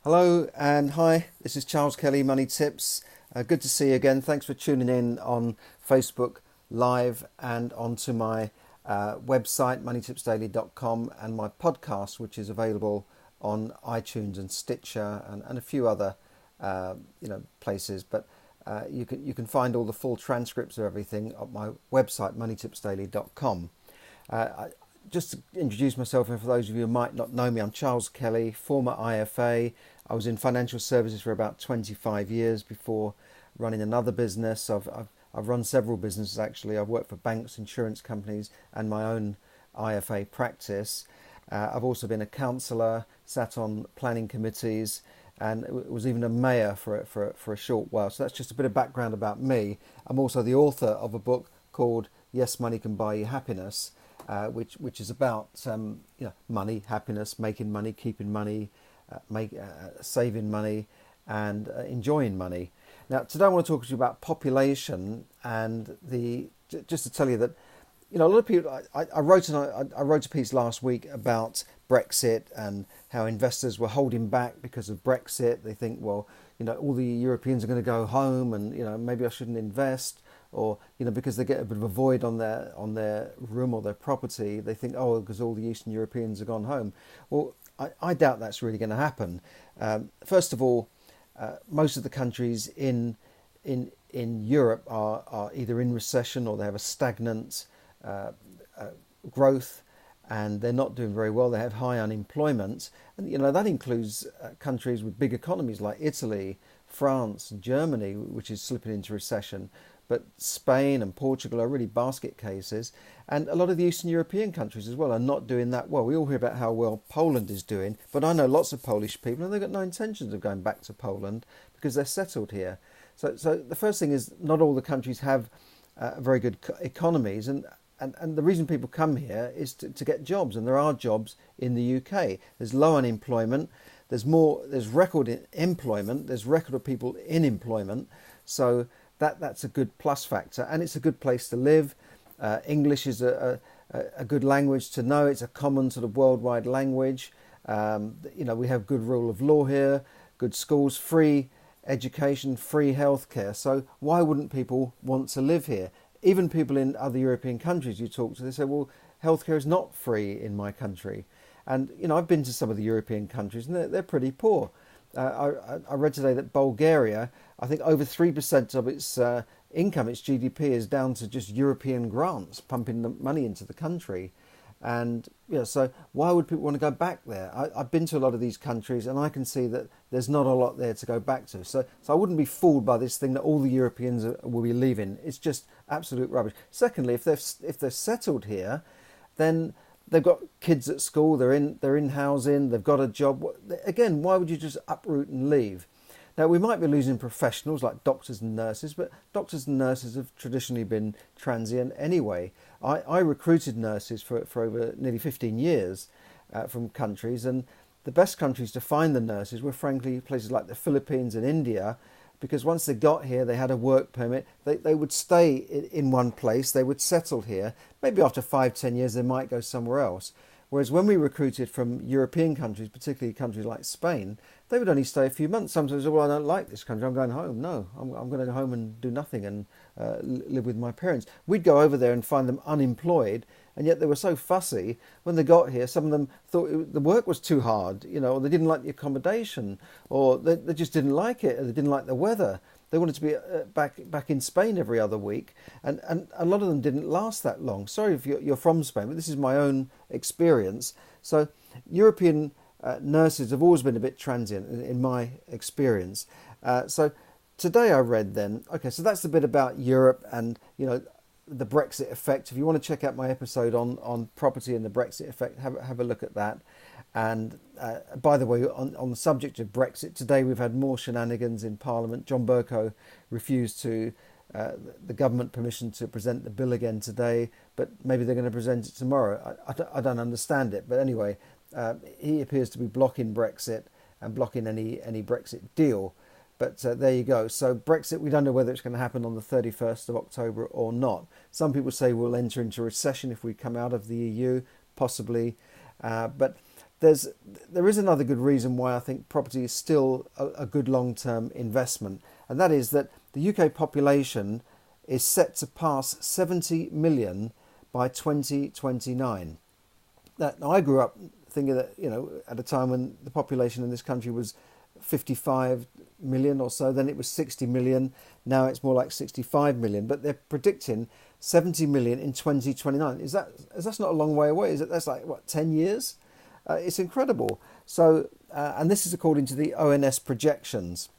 Hello and hi, this is Charles Kelly, Money Tips. Good to see you again. Thanks for tuning in on Facebook Live and onto my website, moneytipsdaily.com, and my podcast, which is available on iTunes and Stitcher and a few other places. But you can find all the full transcripts of everything at my website, moneytipsdaily.com. Just to introduce myself, and for those of you who might not know me, I'm Charles Kelly, former IFA. I was in financial services for about 25 years before running another business. I've run several businesses actually. I've worked for banks, insurance companies, and my own IFA practice. I've also been a counsellor, sat on planning committees, and was even a mayor for a short while. So that's just a bit of background about me. I'm also the author of a book called Yes, Money Can Buy You Happiness, which is about money, happiness, making money, keeping money, saving money, and enjoying money. Now, today I want to talk to you about population and just to tell you that a lot of people. I wrote a piece last week about Brexit and how investors were holding back because of Brexit. They think, well, all the Europeans are going to go home, and maybe I shouldn't invest. Or because they get a bit of a void on their room or their property, they think, oh, because all the Eastern Europeans have gone home. Well, I doubt that's really going to happen. First of all, most of the countries in Europe are either in recession or they have a stagnant growth, and they're not doing very well. They have high unemployment, and that includes countries with big economies like Italy, France, Germany, which is slipping into recession. But Spain and Portugal are really basket cases, and a lot of the Eastern European countries as well are not doing that well. We all hear about how well Poland is doing, but I know lots of Polish people and they've got no intentions of going back to Poland because they're settled here. So the first thing is, not all the countries have very good economies, and the reason people come here is to get jobs, and there are jobs in the UK. There's low unemployment, there's record employment, there's record of people in employment, so that's a good plus factor, and it's a good place to live. English is a good language to know. It's a common sort of worldwide language. We have good rule of law here, good schools, free education, free healthcare. So why wouldn't people want to live here? Even people in other European countries you talk to, they say, well, healthcare is not free in my country. And I've been to some of the European countries, and they're pretty poor. I read today that Bulgaria, I think over 3% of its income, its GDP, is down to just European grants, pumping the money into the country. And so why would people want to go back there? I've been to a lot of these countries, and I can see that there's not a lot there to go back to. So I wouldn't be fooled by this thing that all the Europeans will be leaving. It's just absolute rubbish. Secondly, if they're settled here, then they've got kids at school, they're in housing, they've got a job. Again, why would you just uproot and leave? Now, we might be losing professionals like doctors and nurses, but doctors and nurses have traditionally been transient anyway. I recruited nurses for over nearly 15 years from countries, and the best countries to find the nurses were frankly places like the Philippines and India, because once they got here, they had a work permit. They would stay in one place. They would settle here. Maybe after 5, 10 years, they might go somewhere else. Whereas when we recruited from European countries, particularly countries like Spain, they would only stay a few months. Sometimes, well, I don't like this country, I'm going home. No, I'm going to go home and do nothing and live with my parents. We'd go over there and find them unemployed, and yet they were so fussy. When they got here, some of them thought the work was too hard, or they didn't like the accommodation, or they just didn't like it, or they didn't like the weather. They wanted to be back in Spain every other week, and a lot of them didn't last that long. Sorry if you're from Spain, but this is my own experience. So European nurses have always been a bit transient in my experience. So today I read then, okay, so that's a bit about Europe and, the Brexit effect. If you want to check out my episode on property and the Brexit effect, have a look at that. And by the way, on the subject of Brexit, today we've had more shenanigans in Parliament. John Bercow refused to the government permission to present the bill again today, but maybe they're going to present it tomorrow. I don't understand it, but anyway, he appears to be blocking Brexit and blocking any Brexit deal. But there you go. So Brexit, we don't know whether it's going to happen on the 31st of October or not. Some people say we'll enter into recession if we come out of the EU, possibly. But there is another good reason why I think property is still a good long-term investment, and that is that the UK population is set to pass 70 million by 2029. Now, I grew up thinking that, at a time when the population in this country was 55 million or so, then it was 60 million, now it's more like 65 million, but they're predicting 70 million in 2029. That's not a long way away, is it? That's like, what, 10 years? It's incredible. So, and this is according to the ONS projections.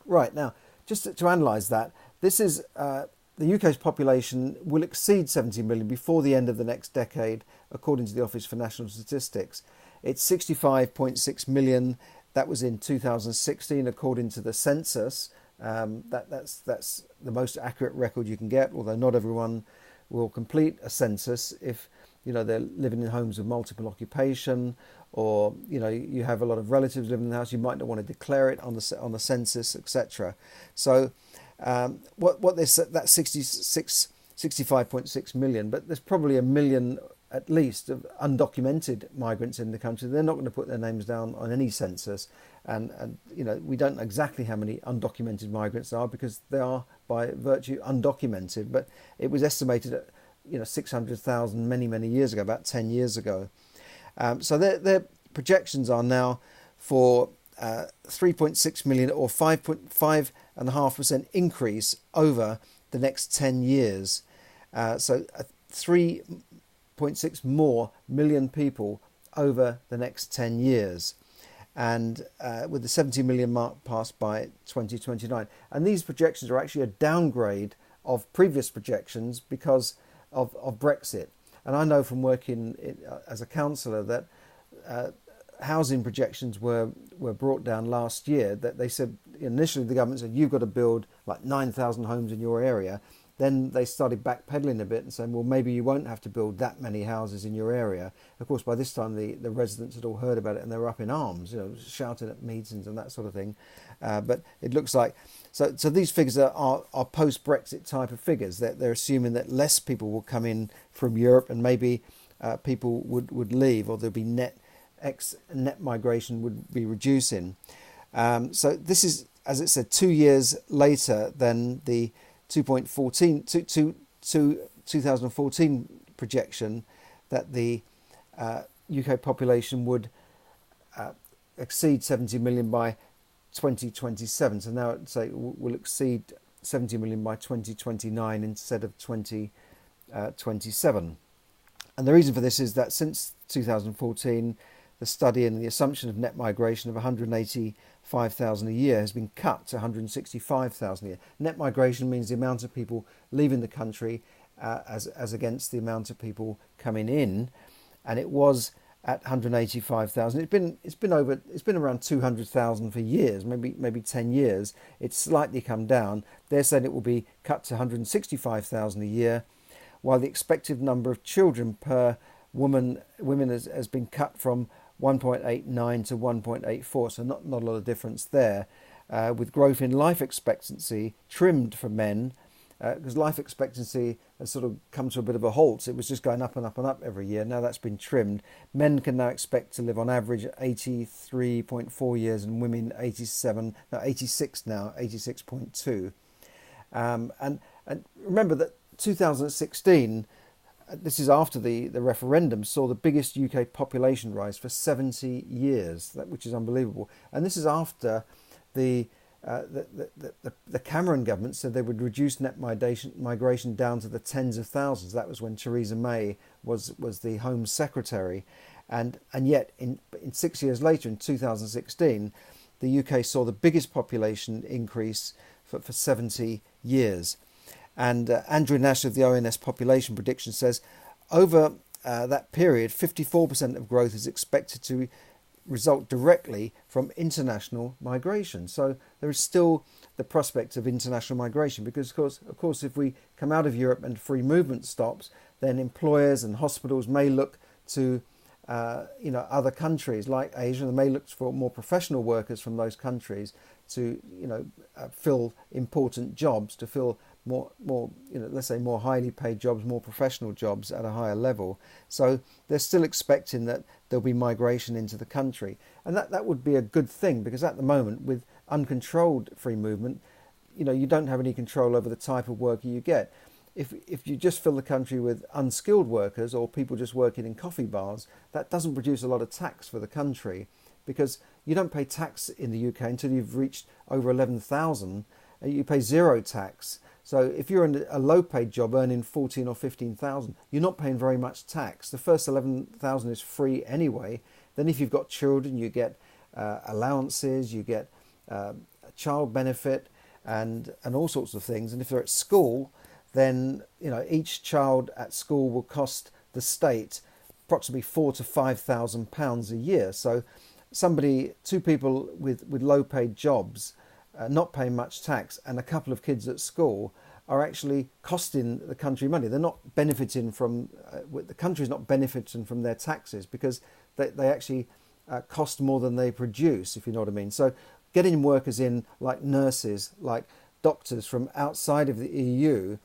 Right, now, just to analyse that, this is the UK's population will exceed 70 million before the end of the next decade, according to the Office for National Statistics. It's 65.6 million. That was in 2016, according to the census. That's the most accurate record you can get, although not everyone will complete a census if they're living in homes with multiple occupation, or you have a lot of relatives living in the house. You might not want to declare it on the census, etc. So what they said, that's 65.6 million, but there's probably a million at least of undocumented migrants in the country. They're not going to put their names down on any census, and we don't know exactly how many undocumented migrants there are, because they are by virtue undocumented. But it was estimated at 600,000 many years ago, about 10 years ago. So their projections are now for 3.6 million, or 5.5% increase over the next 10 years. So 3.6 more million people over the next 10 years, and with the 70 million mark passed by 2029. And these projections are actually a downgrade of previous projections because of Brexit. And I know from working as a counsellor that housing projections were brought down last year. That they said, initially the government said you've got to build like 9,000 homes in your area. Then they started backpedaling a bit and saying, well, maybe you won't have to build that many houses in your area. Of course, by this time the residents had all heard about it, and they were up in arms, shouting at meetings and that sort of thing. But it looks like so these figures are post-Brexit type of figures. They're assuming that less people will come in from Europe, and maybe people would leave, or there'll be net migration would be reducing. So this is, as it said, 2 years later than the 2014 projection that the UK population would exceed 70 million by 2027. So now it will exceed 70 million by 2029 instead of 2027. And the reason for this is that since 2014, the study and the assumption of net migration of 185,000 a year has been cut to 165,000 a year. Net migration means the amount of people leaving the country as against the amount of people coming in, and it was at 185,000. It's been around 200,000 for years, maybe 10 years. It's slightly come down. They're saying it will be cut to 165,000 a year, while the expected number of children per women has been cut from 1.89 to 1.84, so not a lot of difference there, with growth in life expectancy trimmed for men, because life expectancy has sort of come to a bit of a halt. It was just going up and up and up every year. Now that's been trimmed. Men can now expect to live on average 83.4 years, and women 86.2. And remember that 2016, this is after the referendum, saw the biggest UK population rise for 70 years, which is unbelievable. And this is after the Cameron government said they would reduce net migration down to the tens of thousands. That was when Theresa May was the Home Secretary. And yet, in 6 years later, in 2016, the UK saw the biggest population increase for 70 years. And Andrew Nash of the ONS population prediction says over that period, 54% of growth is expected to result directly from international migration. So there is still the prospect of international migration, because of course if we come out of Europe and free movement stops, then employers and hospitals may look to other countries like Asia. They may look for more professional workers from those countries to fill important jobs, to fill more, let's say more highly paid jobs, more professional jobs at a higher level. So they're still expecting that there'll be migration into the country, and that would be a good thing, because at the moment, with uncontrolled free movement, you don't have any control over the type of worker you get. If you just fill the country with unskilled workers or people just working in coffee bars, that doesn't produce a lot of tax for the country, because you don't pay tax in the UK until you've reached over 11,000. You pay zero tax. So if you're in a low-paid job earning 14 or 15,000, you're not paying very much tax. The first 11,000 is free anyway. Then if you've got children, you get allowances, you get a child benefit, and all sorts of things. And if they're at school, then each child at school will cost the state approximately £4,000 to £5,000 a year. So two people with low-paid jobs, not paying much tax, and a couple of kids at school are actually costing the country money. They're not benefiting from, the country's not benefiting from their taxes, because they actually cost more than they produce, if you know what I mean. So getting workers in, like nurses, like doctors from outside of the EU,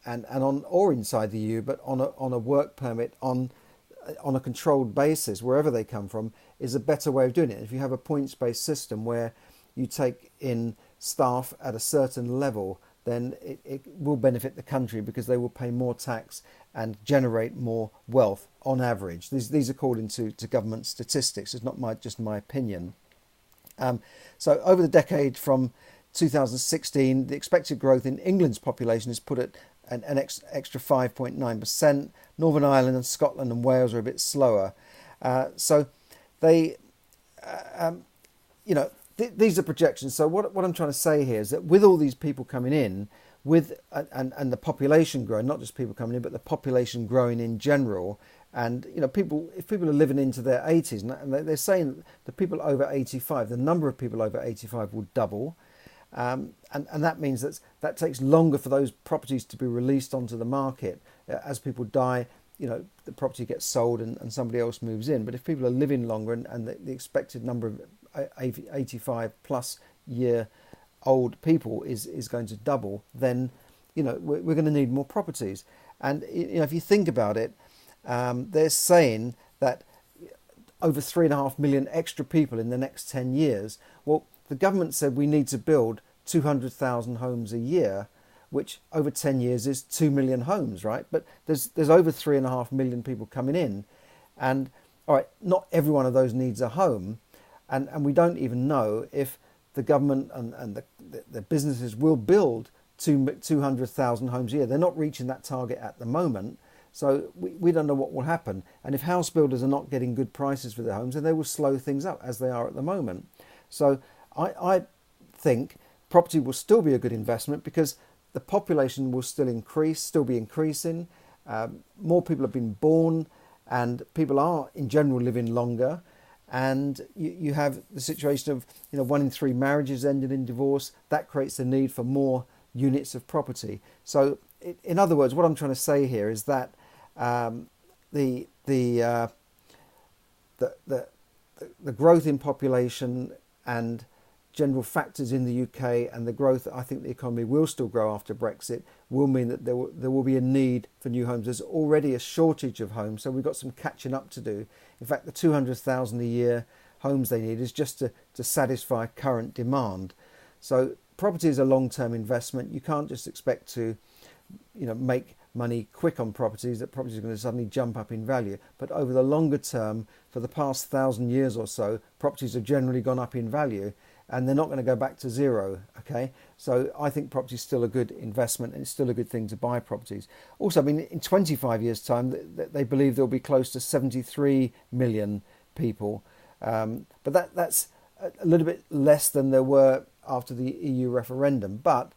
or inside the EU, but on a work permit, on a controlled basis, wherever they come from, is a better way of doing it. If you have a points-based system where you take in staff at a certain level, then it will benefit the country, because they will pay more tax and generate more wealth on average. These are according to government statistics. It's not just my opinion. So over the decade from 2016, the expected growth in England's population is put at an extra 5.9%. Northern Ireland and Scotland and Wales are a bit slower. So they, these are projections. So what I'm trying to say here is that with all these people coming in, and the population growing, not just people coming in, but the population growing in general, and if people are living into their 80s, and they're saying the people over 85, the number of people over 85 will double, and that means that takes longer for those properties to be released onto the market. As people die, the property gets sold and somebody else moves in. But if people are living longer, and the expected number of 85 plus year old people is going to double, then we're going to need more properties. And if you think about it, they're saying that over 3.5 million extra people in the next 10 years. Well, the government said we need to build 200,000 homes a year, which over 10 years is 2 million homes, right? But there's over 3.5 million people coming in, and all right, not every one of those needs a home, and we don't even know if the government and the businesses will build 200,000 homes a year. They're not reaching that target at the moment, so we don't know what will happen. And if house builders are not getting good prices for their homes, then they will slow things up, as they are at the moment. So I think property will still be a good investment, because the population will still be increasing. More people have been born, and people are in general living longer. And you have the situation of 1 in 3 marriages ended in divorce. That creates the need for more units of property. So in other words, what I'm trying to say here is that the growth in population and general factors in the UK, and the growth, I think the economy will still grow after Brexit, will mean that there will be a need for new homes. There's already a shortage of homes, so we've got some catching up to do. In fact, the 200,000 a year homes they need is just to satisfy current demand. So property is a long-term investment. You can't just expect to make money quick on properties, that properties are going to suddenly jump up in value. But over the longer term, for the past 1,000 years or so, properties have generally gone up in value, and they're not going to go back to zero, okay? So I think property is still a good investment, and it's still a good thing to buy properties. Also, I mean, in 25 years' time, they believe there'll be close to 73 million people. But that's a little bit less than there were after the EU referendum. But,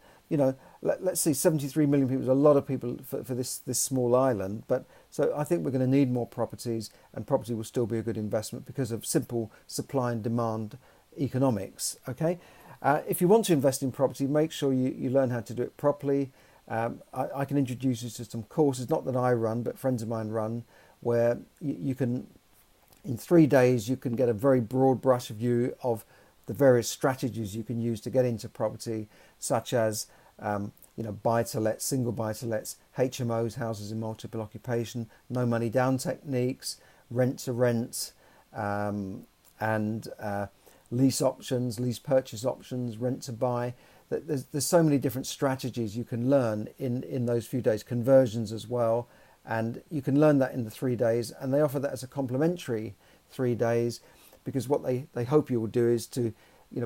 let's see, 73 million people is a lot of people for this small island. But so I think we're going to need more properties, and property will still be a good investment because of simple supply and demand economics. Okay, if you want to invest in property, make sure you learn how to do it properly. I can introduce you to some courses, not that I run, but friends of mine run, where you can, in 3 days, you can get a very broad brush view of the various strategies you can use to get into property, such as buy-to-let, single buy-to-lets, HMOs, houses in multiple occupation, no money down techniques, rent-to-rent, and lease options, lease purchase options, rent-to-buy. There's so many different strategies you can learn in those few days, conversions as well, and you can learn that in the 3 days, and they offer that as a complimentary 3 days, because what they hope you will do is to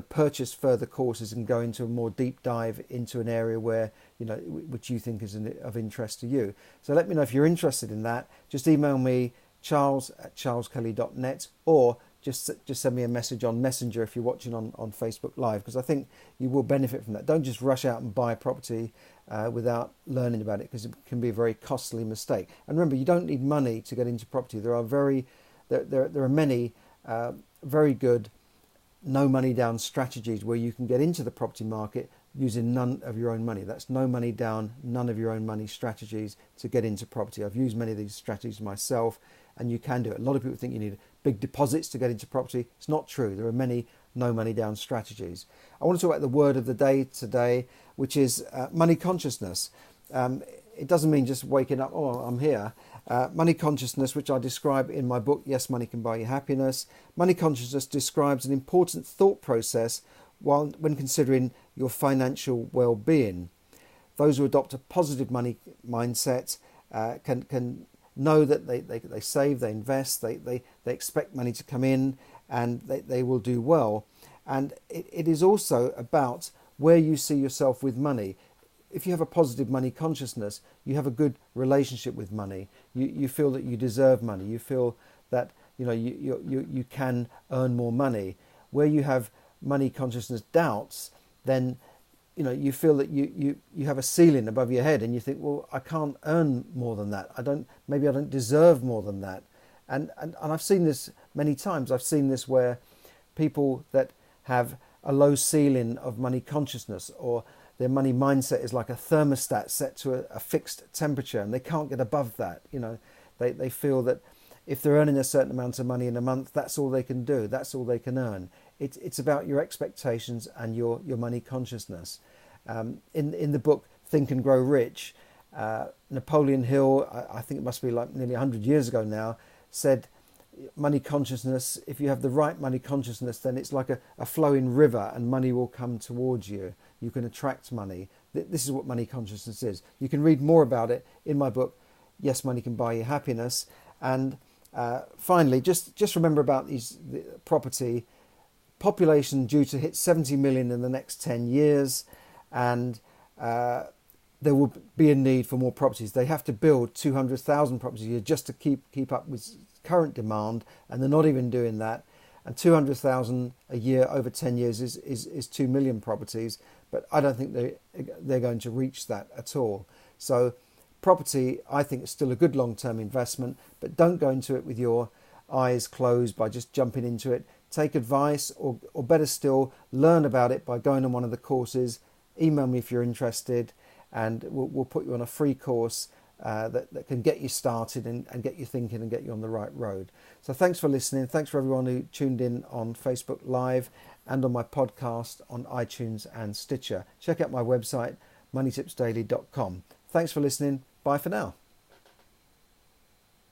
purchase further courses and go into a more deep dive into an area where which you think is of interest to you. So let me know if you're interested in that. Just email me, charles@charleskelly.net, or just send me a message on Messenger if you're watching on Facebook Live, because I think you will benefit from that. Don't just rush out and buy property without learning about it, because it can be a very costly mistake. And remember, you don't need money to get into property. There are many very good no money down strategies where you can get into the property market using none of your own money. That's no money down, none of your own money strategies to get into property. I've used many of these strategies myself, and you can do it. A lot of people think you need big deposits to get into property. It's not true. There are many no money down strategies. I want to talk about the word of the day today, which is money consciousness. It doesn't mean just waking up, oh, I'm here. Money consciousness, which I describe in my book, Yes, Money Can Buy You Happiness. Money consciousness describes an important thought process when considering your financial well-being. Those who adopt a positive money mindset can know that they save, they invest, they expect money to come in, and they will do well. And it is also about where you see yourself with money. If you have a positive money consciousness, you have a good relationship with money. You feel that you deserve money. You feel that you can earn more money. Where you have money consciousness doubts, then you feel that you have a ceiling above your head, and you think, well, I can't earn more than that. Maybe I don't deserve more than that. And I've seen this many times. I've seen this where people that have a low ceiling of money consciousness, or their money mindset is like a thermostat set to a fixed temperature, and they can't get above that. They feel that if they're earning a certain amount of money in a month, that's all they can do. That's all they can earn. It's about your expectations and your money consciousness. In the book Think and Grow Rich, Napoleon Hill, I think it must be like nearly 100 years ago now, said money consciousness, if you have the right money consciousness, then it's like a flowing river, and money will come towards you. You can attract money. This is what money consciousness is. You can read more about it in my book, Yes, Money Can Buy You Happiness. And finally, just remember about the property. Population due to hit 70 million in the next 10 years, and there will be a need for more properties. They have to build 200,000 properties a year just to keep up with current demand, and they're not even doing that. And 200,000 a year over 10 years is 2 million properties, but I don't think they're going to reach that at all. So property, I think, is still a good long-term investment, but don't go into it with your eyes closed by just jumping into it. Take advice, or better still, learn about it by going on one of the courses. Email me if you're interested, and we'll put you on a free course that can get you started and get you thinking and get you on the right road. So thanks for listening. Thanks for everyone who tuned in on Facebook Live and on my podcast on iTunes and Stitcher. Check out my website, moneytipsdaily.com. Thanks for listening. Bye for now.